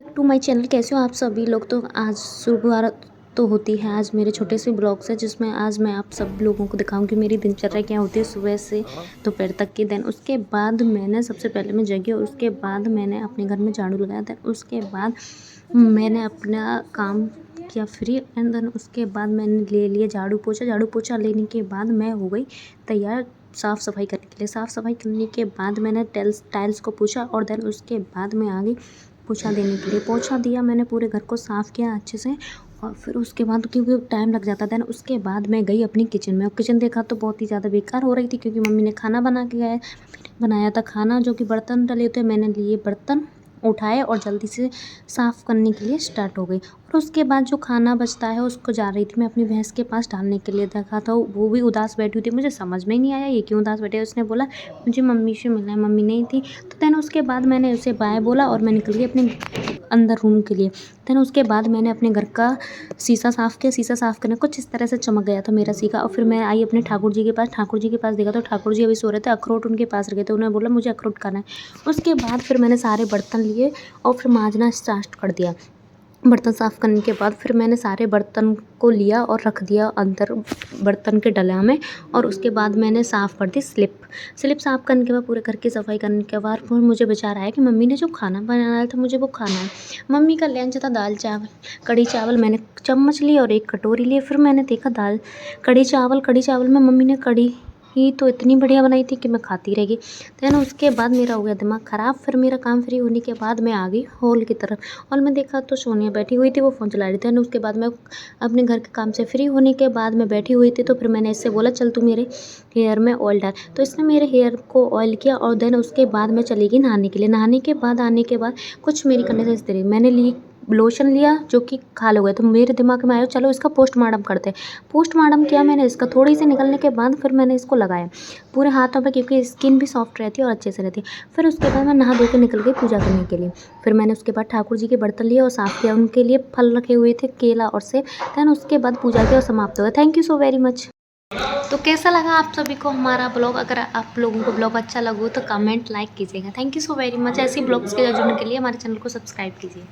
To my channel. कैसे हो आप सभी लोग। तो आज शुरुआत तो होती है आज मेरे छोटे से ब्लॉग से, जिसमें आज मैं आप सब लोगों को दिखाऊंगी मेरी दिनचर्या क्या होती है सुबह से दोपहर तक की। देन उसके बाद मैंने सबसे पहले मैं जगी, उसके बाद मैंने अपने घर में झाड़ू लगाया। देन उसके बाद मैंने अपना काम किया फ्री, एंड देन उसके बाद मैंने ले लिया झाड़ू पोछा लेने के बाद मैं हो गई तैयार साफ़ सफाई करने के लिए। साफ़ सफाई करने के बाद मैंने टाइल्स को पोछा, और देन उसके बाद मैं आ गई पोछा देने के लिए। पोछा दिया, मैंने पूरे घर को साफ़ किया अच्छे से, और फिर उसके बाद क्योंकि टाइम लग जाता था ना, उसके बाद मैं गई अपनी किचन में। किचन देखा तो बहुत ही ज़्यादा बेकार हो रही थी, क्योंकि मम्मी ने खाना बना के गया बनाया था खाना, जो कि बर्तन डले थे। मैंने लिए बर्तन उठाए और जल्दी से साफ़ करने के लिए स्टार्ट हो गई। और उसके बाद जो खाना बचता है उसको जा रही थी मैं अपनी भैंस के पास डालने के लिए। देखा था वो भी उदास बैठी हुई थी, मुझे समझ में ही नहीं आया ये क्यों उदास बैठे। उसने बोला मुझे मम्मी से मिलना है, मम्मी नहीं थी। तो देन उसके बाद मैंने उसे बाय बोला और मैं निकल गई अपने अंदर रूम के लिए। देन उसके बाद मैंने अपने घर का शीशा साफ़ किया। शीशा साफ़ करना कुछ इस तरह से चमक गया था मेरा शीशा। और फिर मैं आई अपने ठाकुर जी के पास। ठाकुर जी के पास देखा तो ठाकुर जी अभी सो रहे थे, अखरोट उनके पास रखे थे। उन्होंने बोला मुझे अखरोट खाना है। उसके बाद फिर मैंने सारे बर्तन लिए और फिर मांजना स्टार्ट कर दिया। बर्तन साफ़ करने के बाद फिर मैंने सारे बर्तन को लिया और रख दिया अंदर बर्तन के डला में। और उसके बाद मैंने साफ़ कर दी स्लिप साफ़ करने के बाद पूरे घर की सफाई करने के बाद फिर मुझे विचार आया कि मम्मी ने जो खाना बनाया था मुझे वो खाना है। मम्मी का लंच था दाल चावल कढ़ी चावल। मैंने चम्मच ली और एक कटोरी ली। फिर मैंने देखा कढ़ी चावल में मम्मी ने कढ़ी ही तो इतनी बढ़िया बनाई थी कि मैं खाती रह गई। देन उसके बाद मेरा हो गया दिमाग ख़राब। फिर मेरा काम फ्री होने के बाद मैं आ गई हॉल की तरफ। हॉल में देखा तो सोनिया बैठी हुई थी, वो फ़ोन चला रही थी। एंड उसके बाद मैं अपने घर के काम से फ्री होने के बाद मैं बैठी हुई थी, तो फिर मैंने इससे बोला चल तू मेरे हेयर में ऑयल डाल। तो इसने मेरे हेयर को ऑयल किया, और देन उसके बाद मैं चली गई नहाने के लिए। नहाने के बाद आने के बाद कुछ मेरी करने से इस तरह मैंने लोशन लिया जो कि खाल हो गया। तो मेरे दिमाग में आया चलो इसका पोस्टमार्टम करते हैं। पोस्टमार्टम किया मैंने इसका। थोड़ी सी निकलने के बाद फिर मैंने इसको लगाया पूरे हाथों पे, क्योंकि स्किन भी सॉफ्ट रहती है और अच्छे से रहती है। फिर उसके बाद मैं नहा धो के निकल गई पूजा करने के लिए। फिर मैंने उसके बाद ठाकुर जी के बर्तन लिए और साफ़ किया। उनके लिए फल रखे हुए थे, केला और सेब। देन उसके बाद पूजा किया और समाप्त हो गया। Thank you so very much. तो कैसा लगा आप सभी को हमारा ब्लॉग। अगर आप लोगों को ब्लॉग अच्छा लगा तो कमेंट लाइक कीजिएगा। Thank you so very much. ऐसी ब्लॉग्स के जुड़ने के लिए हमारे चैनल को सब्सक्राइब कीजिए।